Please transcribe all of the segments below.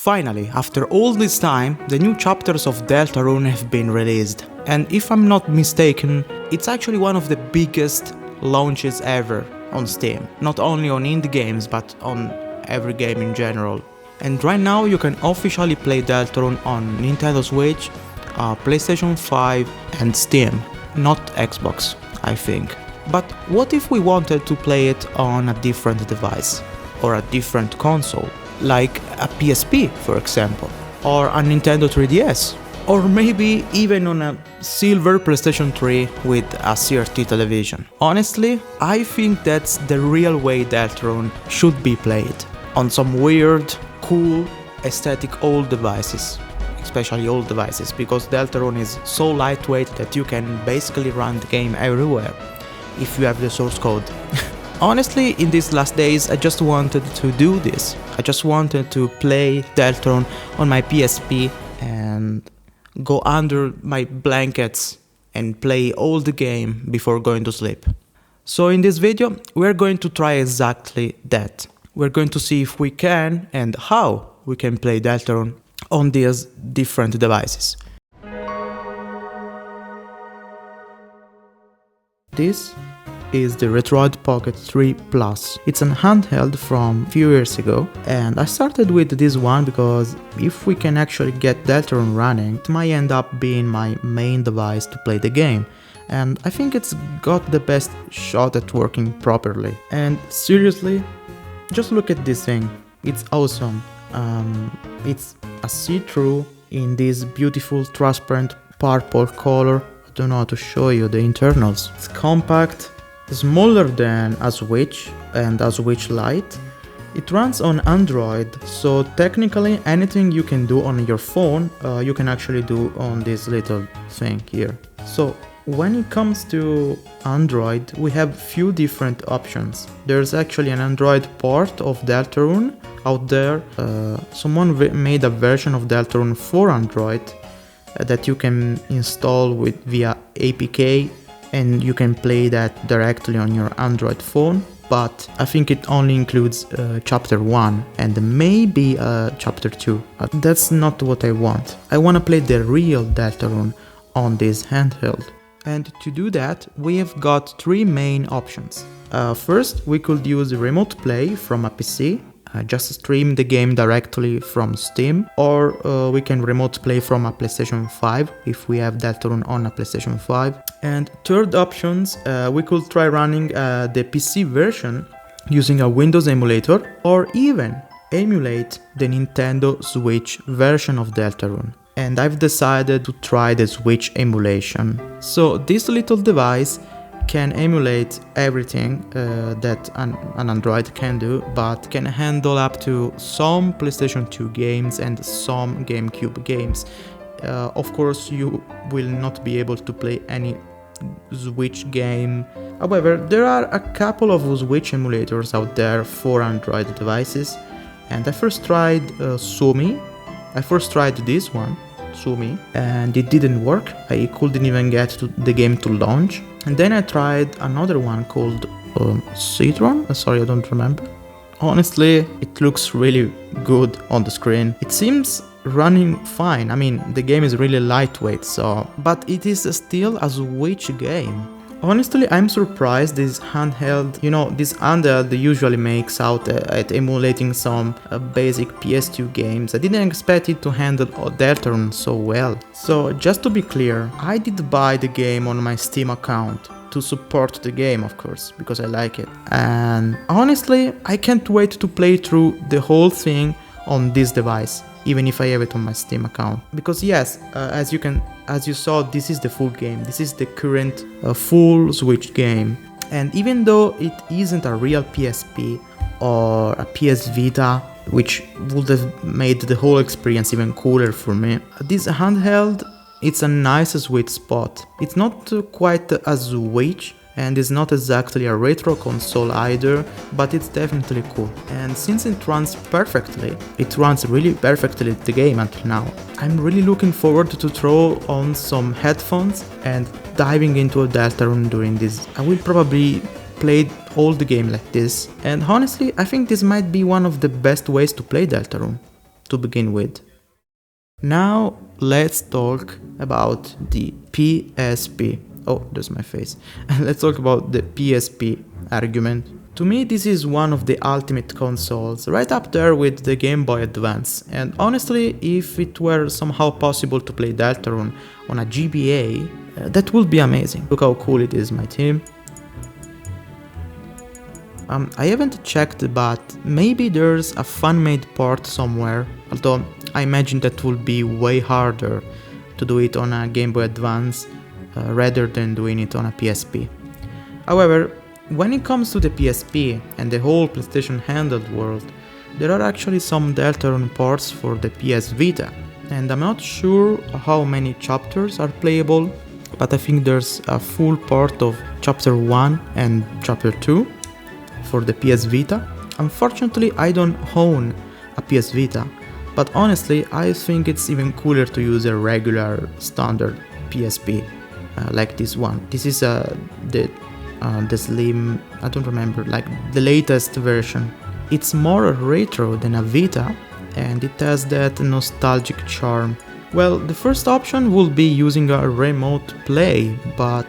Finally, after all this time, the new chapters of Deltarune have been released. And if I'm not mistaken, it's actually one of the biggest launches ever on Steam. Not only on indie games, but on every game in general. And right now you can officially play Deltarune on Nintendo Switch, PlayStation 5 and Steam. Not Xbox, I think. But what if we wanted to play it on a different device? Or a different console? Like a PSP, for example, or a Nintendo 3DS, or maybe even on a silver PlayStation 3 with a CRT television. Honestly, I think that's the real way Deltarune should be played, on some weird, cool, aesthetic old devices, especially old devices, because Deltarune is so lightweight that you can basically run the game everywhere, if you have the source code. Honestly, in these last days, I just wanted to do this. I just wanted to play Deltarune on my PSP and go under my blankets and play all the game before going to sleep. So in this video, we're going to try exactly that. We're going to see if we can and how we can play Deltarune on these different devices. This is the Retroid Pocket 3 Plus. It's an handheld from a few years ago, and I started with this one because if we can actually get Deltarune running, it might end up being my main device to play the game, and I think it's got the best shot at working properly. And seriously, just look at this thing, it's awesome. It's a see-through in this beautiful transparent purple color. I don't know how to show you the internals. It's compact, smaller than a Switch and a Switch Lite. It runs on Android, so technically anything you can do on your phone, you can actually do on this little thing here. So when it comes to Android, we have few different options. There's actually an Android port of Deltarune out there. Someone made a version of Deltarune for Android that you can install via APK, and you can play that directly on your Android phone, but I think it only includes Chapter 1 and maybe Chapter 2. But that's not what I want. I want to play the real Deltarune on this handheld. And to do that, we have got three main options. First, we could use remote play from a PC. Just stream the game directly from Steam, or we can remote play from a PlayStation 5 if we have Deltarune on a PlayStation 5. And third options, we could try running the PC version using a Windows emulator, or even emulate the Nintendo Switch version of Deltarune. And I've decided to try the Switch emulation. So this little device can emulate everything that an Android can do, but can handle up to some PlayStation 2 games and some GameCube games. Of course, you will not be able to play any Switch game. However, there are a couple of Switch emulators out there for Android devices, and I first tried Sumi. I first tried this one, Sumi, and it didn't work. I couldn't even get the game to launch. And then I tried another one called Citron. Sorry, I don't remember. Honestly, it looks really good on the screen. It seems running fine. I mean, the game is really lightweight, but it is still a Switch game. Honestly, I'm surprised this handheld, this handheld usually makes out at emulating some basic PS2 games. I didn't expect it to handle Deltarune so well. So just to be clear, I did buy the game on my Steam account to support the game, of course, because I like it. And honestly, I can't wait to play through the whole thing on this device, even if I have it on my Steam account. Because yes, as you saw, this is the full game. This is the current full Switch game. And even though it isn't a real PSP or a PS Vita, which would have made the whole experience even cooler for me, this handheld, it's a nice sweet spot. It's not quite a Switch, and it's not exactly a retro console either, but it's definitely cool. And since it runs really perfectly the game until now, I'm really looking forward to throw on some headphones and diving into a Deltarune during this. I will probably play all the game like this, and honestly I think this might be one of the best ways to play Deltarune. to begin with. Now let's talk about the PSP. Oh, there's my face. Let's talk about the PSP argument. To me, this is one of the ultimate consoles, right up there with the Game Boy Advance. And honestly, if it were somehow possible to play Deltarune on a GBA, that would be amazing. Look how cool it is, my team. I haven't checked, but maybe there's a fan-made port somewhere, although I imagine that would be way harder to do it on a Game Boy Advance rather than doing it on a PSP. However, when it comes to the PSP and the whole PlayStation handheld world, there are actually some Deltarune ports for the PS Vita, and I'm not sure how many chapters are playable, but I think there's a full port of Chapter 1 and Chapter 2 for the PS Vita. Unfortunately, I don't own a PS Vita, but honestly, I think it's even cooler to use a regular standard PSP like this one. This is the slim, I don't remember, like the latest version. It's more retro than a Vita, and it has that nostalgic charm. Well, the first option would be using a remote play, but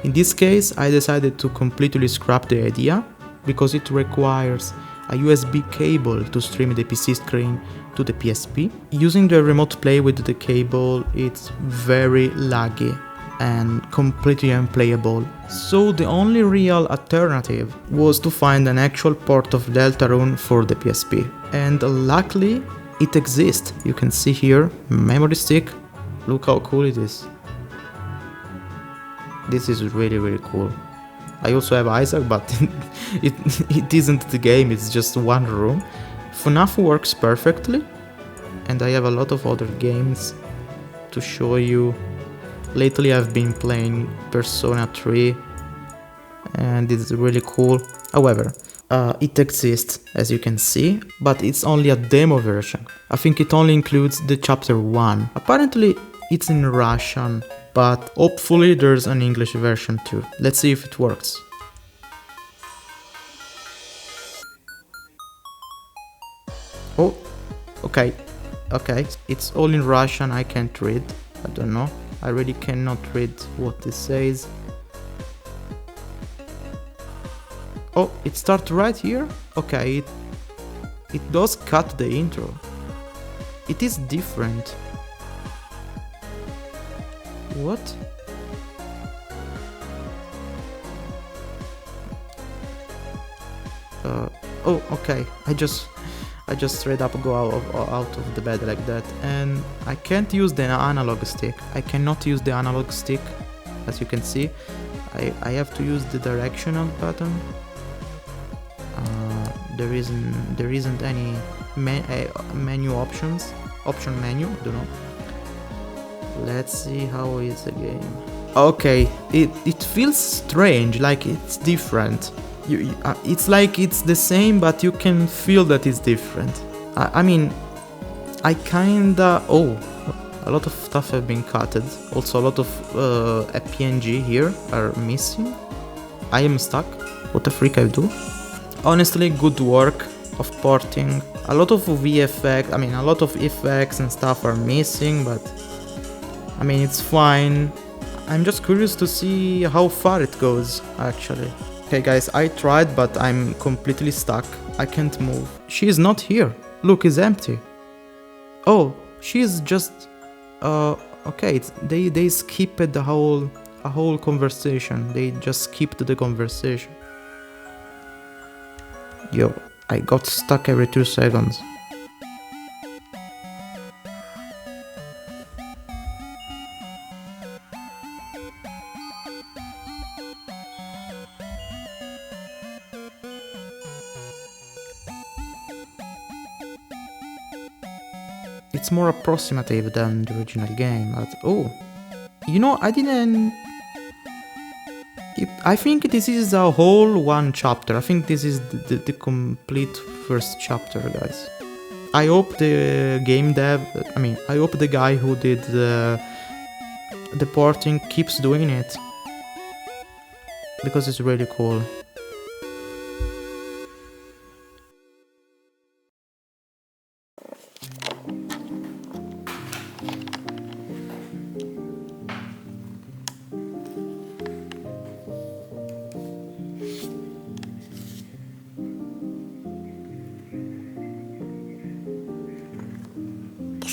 in this case I decided to completely scrap the idea, because it requires a USB cable to stream the PC screen to the PSP. Using the remote play with the cable, it's very laggy and completely unplayable. So the only real alternative was to find an actual port of Deltarune for the PSP. And luckily it exists. You can see here, memory stick. Look how cool it is. This is really cool. I also have Isaac, but it isn't the game, it's just one room. FNAF works perfectly, and I have a lot of other games to show you. Lately I've been playing Persona 3, and it's really cool. However, it exists, as you can see, but it's only a demo version. I think it only includes the Chapter 1. Apparently it's in Russian, but hopefully there's an English version too. Let's see if it works. Oh, okay, it's all in Russian, I can't read, I don't know, I really cannot read what this says. Oh, it starts right here? Okay, it does cut the intro. It is different. What? Oh, okay, I just straight up go out of the bed like that, and I can't use the analog stick. I cannot use the analog stick, as you can see. I have to use the directional button. There isn't any menu options. Option menu, don't know. Let's see how is the game. Okay, it feels strange, like it's different. It's like it's the same, but you can feel that it's different. I mean, I kinda... Oh, a lot of stuff have been cutted. Also, a lot of PNG here are missing. I am stuck. What the freak I do? Honestly, good work of porting. A lot of VFX, I mean, a lot of effects and stuff are missing, but I mean, it's fine. I'm just curious to see how far it goes, actually. Okay guys, I tried, but I'm completely stuck. I can't move. She is not here. Look, it's empty. Oh, she is just... okay, they skipped the whole conversation. They just skipped the conversation. Yo, I got stuck every 2 seconds. It's more approximative than the original game, but oh, you know, I think this is a whole one chapter. I think this is the complete first chapter, guys. I hope the game dev, I hope the guy who did the porting keeps doing it, because it's really cool.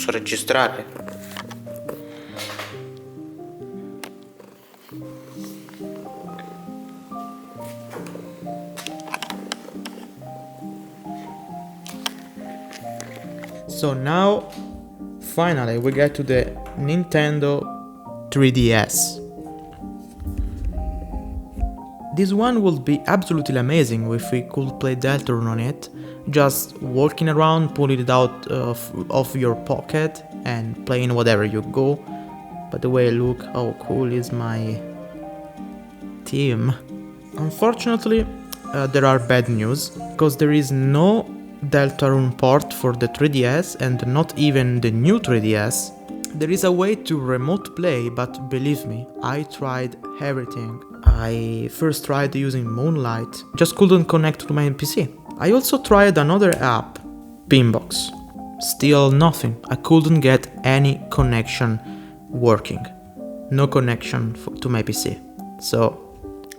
Posso registrare? So now, finally, we get to the Nintendo 3DS. This one would be absolutely amazing if we could play Deltarune on it, just walking around, pulling it out of your pocket and playing whatever you go. By the way, look how cool is my team. Unfortunately, there are bad news, because there is no Deltarune port for the 3DS and not even the new 3DS. There is a way to remote play, but believe me, I tried everything. I first tried using Moonlight, just couldn't connect to my PC. I also tried another app, Pinbox. Still nothing, I couldn't get any connection working. No connection to my PC. So,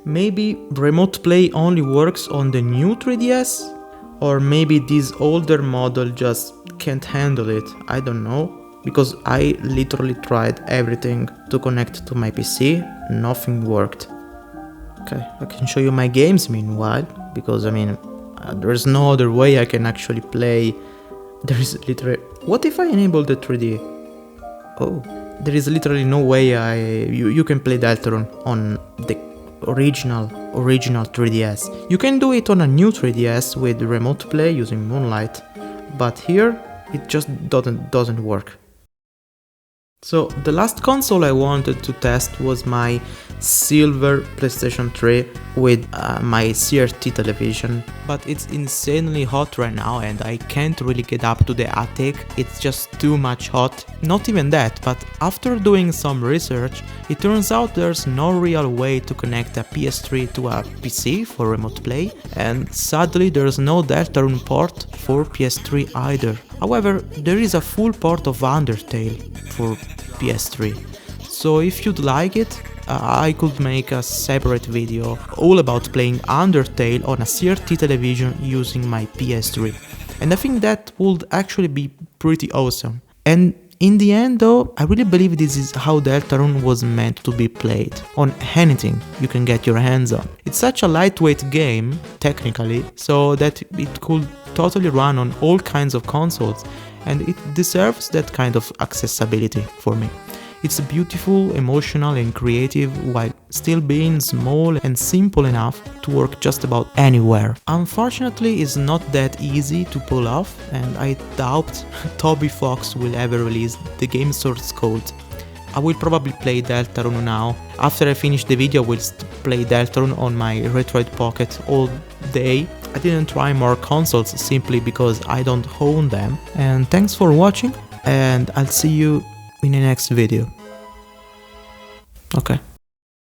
maybe remote play only works on the new 3DS? Or maybe this older model just can't handle it, I don't know. Because I literally tried everything to connect to my PC, nothing worked. Okay, I can show you my games meanwhile, because I mean, there's no other way I can actually play. There is literally... What if I enable the 3D? Oh, there is literally no way you can play Deltarune on the original 3DS. You can do it on a new 3DS with remote play using Moonlight, but here it just doesn't work. So the last console I wanted to test was my silver PlayStation 3 with my CRT television, but it's insanely hot right now and I can't really get up to the attic, it's just too much hot. Not even that, but after doing some research, it turns out there's no real way to connect a PS3 to a PC for remote play, and sadly there's no Deltarune port for PS3 either. However, there is a full port of Undertale for PS3, so if you'd like it, I could make a separate video all about playing Undertale on a CRT television using my PS3, and I think that would actually be pretty awesome. And in the end though, I really believe this is how Deltarune was meant to be played, on anything you can get your hands on. It's such a lightweight game, technically, so that it could totally run on all kinds of consoles, and it deserves that kind of accessibility for me. It's beautiful, emotional and creative while still being small and simple enough to work just about anywhere. Unfortunately, it's not that easy to pull off, and I doubt Toby Fox will ever release the game source code. I will probably play Deltarune now. After I finish the video, I will play Deltarune on my Retroid Pocket all day. I didn't try more consoles simply because I don't own them. And thanks for watching, and I'll see you in the next video. Okay.